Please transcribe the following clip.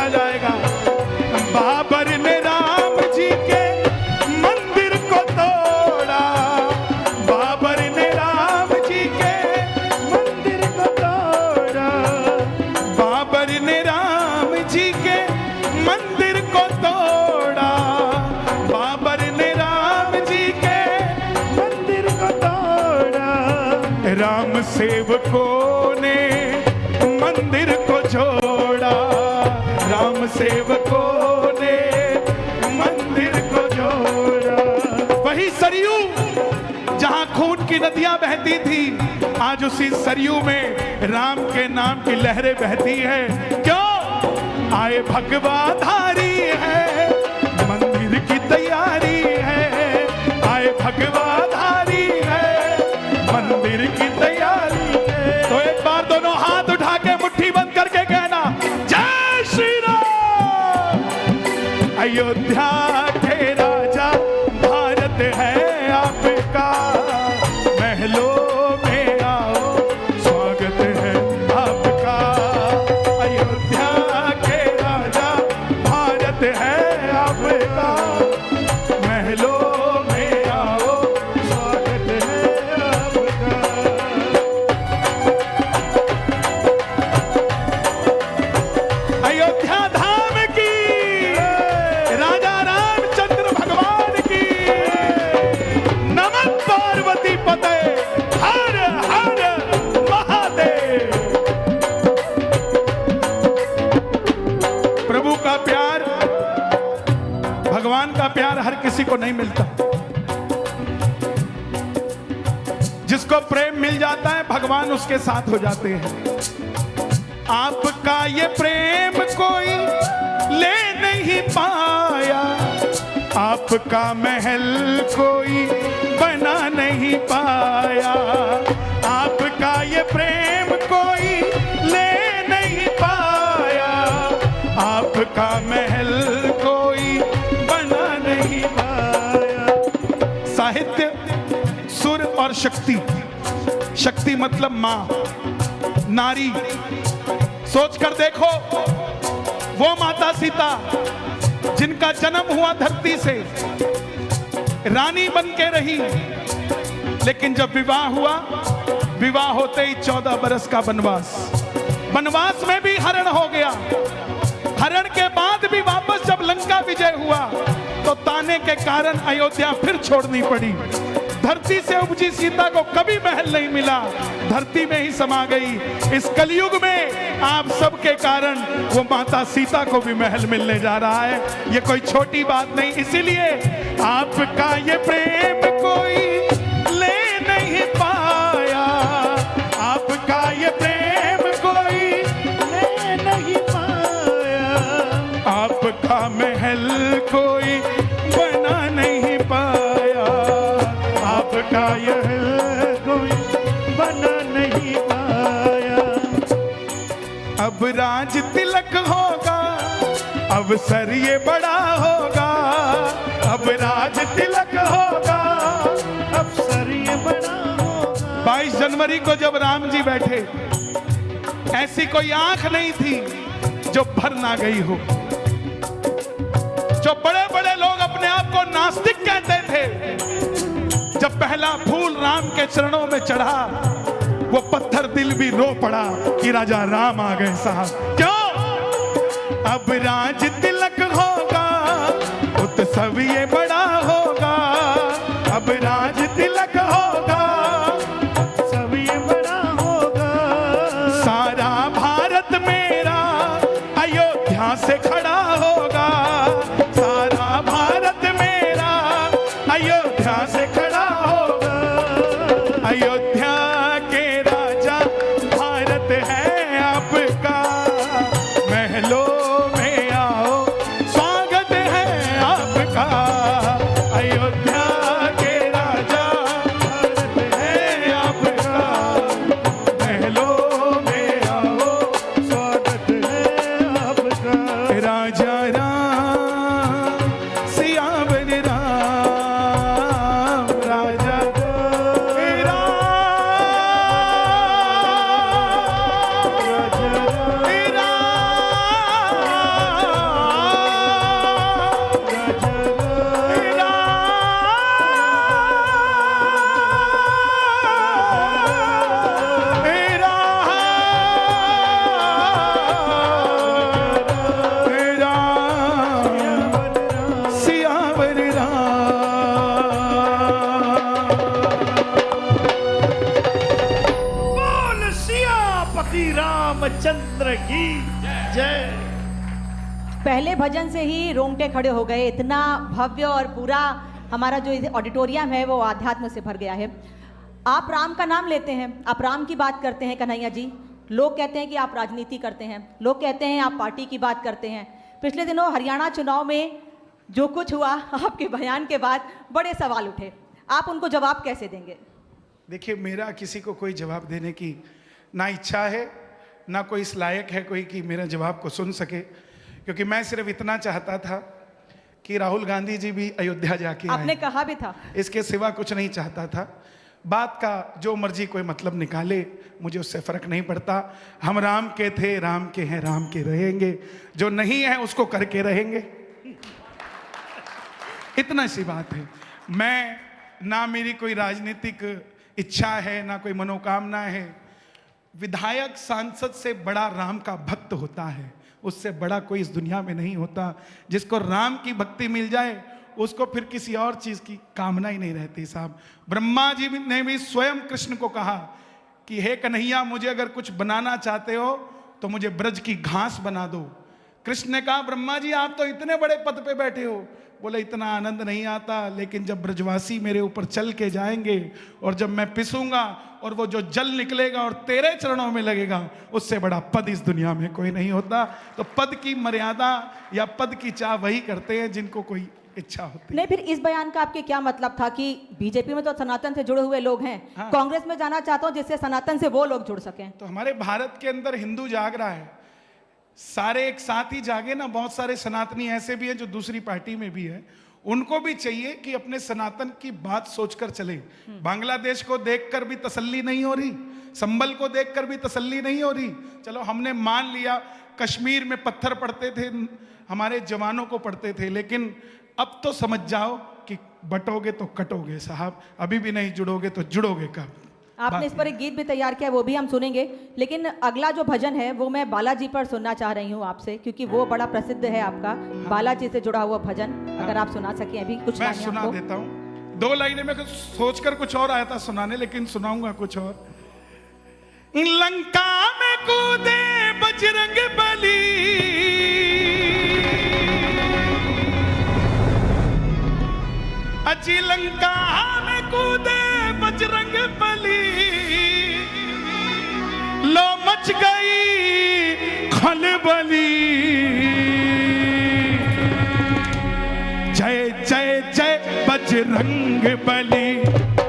आ जाएगा। बाबर ने राम जी के मंदिर को तोड़ा, बाबर ने राम जी के मंदिर को तोड़ा, बाबर ने राम जी के मंदिर को तोड़ा, बाबर ने राम जी के मंदिर को तोड़ा। राम सेवकों ने मंदिर को जोड़ा, राम सेवकों ने मंदिर को जोड़ा। वही सरयू जहां खून की नदियां बहती थी, आज उसी सरयू में राम के नाम की लहरें बहती हैं। क्यों? आए भगवाधारी है, मंदिर की तैयारी है, आए भगवाधारी है, मंदिर की तैयारी है। तो एक बार दोनों हाथ उठा के मुट्ठी बंद करके कहना, जय श्री राम। अयोध्या के राजा भारत है आपका, महलों में आओ स्वागत है आपका। अयोध्या के राजा भारत है आपका, महलों में आओ स्वागत है आपका। अयोध्या धाम की, राजा रामचंद्र भगवान की, नमः पार्वती पते, हर हर महादेव। प्रभु का प्यार, भगवान का प्यार हर किसी को नहीं मिलता। जिसको प्रेम मिल जाता है, भगवान उसके साथ हो जाते हैं। आपका ये प्रेम कोई ले नहीं पाया, आपका महल कोई बना नहीं पाया, आपका ये प्रेम कोई ले नहीं पाया, आपका महल कोई बना नहीं पाया। साहित्य, सुर और शक्ति। शक्ति मतलब मां, नारी। सोच कर देखो, वो माता सीता जिनका जन्म हुआ धरती से, रानी बन के रही, लेकिन जब विवाह हुआ, विवाह होते ही 14 बरस का वनवास, वनवास में भी हरण हो गया। हरण के बाद भी वापस जब लंका विजय हुआ, तो ताने के कारण अयोध्या फिर छोड़नी पड़ी। धरती से उपजी सीता को कभी महल नहीं मिला, धरती में ही समा गई। इस कलयुग में आप सबके कारण वो माता सीता को भी महल मिलने जा रहा है। ये कोई छोटी बात नहीं। इसीलिए आपका ये प्रेम कोई ले नहीं पाया, आपका ये प्रेम कोई ले नहीं पाया, आपका महल कोई बना नहीं पाया, आपका यह कोई बना नहीं पाया। अब राज तिलक होगा, अवसर ये बड़ा होगा, अब राज तिलक होगा, अवसर ये बड़ा होगा। 22 जनवरी को जब राम जी बैठे, ऐसी कोई आंख नहीं थी जो भर ना गई हो। जो बड़े बड़े लोग अपने आप को नास्तिक कहते थे, जब पहला फूल राम के चरणों में चढ़ा, वो पत्थर दिल भी रो पड़ा कि राजा राम आ गए साहब। क्यों? अब राज तिलक होगा, उत्सव ये बड़ा होगा, अब राज तिलक होगा, उत्सव ये बड़ा होगा। सारा भारत मेरा अयोध्या से खड़ा होगा, सारा भारत मेरा अयोध्या से खड़ा होगा। अयोध्या के राजा भारत है आपका, महलों में आओ स्वागत है आपका। अयोध्या के राजा श्री रामचंद्र की जय। पहले भजन से ही रोंगटे खड़े हो गए। इतना भव्य और पूरा हमारा जो ऑडिटोरियम है वो आध्यात्म से भर गया है। आप राम का नाम लेते हैं, आप राम की बात करते हैं कन्हैया जी। लोग कहते हैं कि आप राजनीति करते हैं, लोग कहते हैं आप पार्टी की बात करते हैं। पिछले दिनों हरियाणा चुनाव में जो कुछ हुआ, आपके बयान के बाद बड़े सवाल उठे। आप उनको जवाब कैसे देंगे? देखिए, मेरा किसी को कोई जवाब देने की ना इच्छा है, ना कोई इस लायक है कोई कि मेरा जवाब को सुन सके, क्योंकि मैं सिर्फ इतना चाहता था कि राहुल गांधी जी भी अयोध्या जाके आए। आपने कहा भी था। इसके सिवा कुछ नहीं चाहता था। बात का जो मर्जी कोई मतलब निकाले, मुझे उससे फर्क नहीं पड़ता। हम राम के थे, राम के हैं, राम के रहेंगे। जो नहीं है उसको करके रहेंगे। इतना सी बात है। मैं ना मेरी कोई राजनीतिक इच्छा है, ना कोई मनोकामना है। विधायक सांसद से बड़ा राम का भक्त होता है, उससे बड़ा कोई इस दुनिया में नहीं होता। जिसको राम की भक्ति मिल जाए उसको फिर किसी और चीज की कामना ही नहीं रहती साहब। ब्रह्मा जी ने भी स्वयं कृष्ण को कहा कि हे कन्हैया, मुझे अगर कुछ बनाना चाहते हो तो मुझे ब्रज की घास बना दो। कृष्ण ने कहा, ब्रह्मा जी आप तो इतने बड़े पद पे बैठे हो। बोले, इतना आनंद नहीं आता, लेकिन जब ब्रजवासी मेरे ऊपर चल के जाएंगे और जब मैं पिसूंगा और वो जो जल निकलेगा और तेरे चरणों में लगेगा, उससे बड़ा पद इस दुनिया में कोई नहीं होता। तो पद की मर्यादा या पद की चाह वही करते हैं जिनको कोई इच्छा होती। नहीं, फिर इस बयान का आपके क्या मतलब था कि बीजेपी में तो सनातन से जुड़े हुए लोग हैं, हाँ। कांग्रेस में जाना चाहता हूं जिससे सनातन से वो लोग जुड़ सकें। तो हमारे भारत के अंदर हिंदू जाग रहा है, सारे एक साथ ही जागे ना। बहुत सारे सनातनी ऐसे भी हैं जो दूसरी पार्टी में भी है। उनको भी चाहिए कि अपने सनातन की बात सोचकर चले। बांग्लादेश को देखकर भी तसल्ली नहीं हो रही, संबल को देखकर भी तसल्ली नहीं हो रही। चलो हमने मान लिया कश्मीर में पत्थर पड़ते थे, हमारे जवानों को पड़ते थे, लेकिन अब तो समझ जाओ कि बटोगे तो कटोगे साहब। अभी भी नहीं जुड़ोगे तो जुड़ोगे कब? आपने इस पर एक गीत भी तैयार किया है, वो भी हम सुनेंगे। लेकिन अगला जो भजन है वो मैं बालाजी पर सुनना चाह रही हूँ आपसे, क्योंकि वो बड़ा प्रसिद्ध है आपका। बालाजी से जुड़ा हुआ भजन अगर आप सुना सकें अभी कुछ। मैं सुना देता हूँ। 2 लाइनें में सोचकर कुछ और आया था सुनाने, लेकिन सुनाऊंगा कुछ और। लंका में कूदे बजरंग बली, अजी लंका में कूदे बजरंग बली, लो मच गई खलबली। जय जय जय बजरंग बली।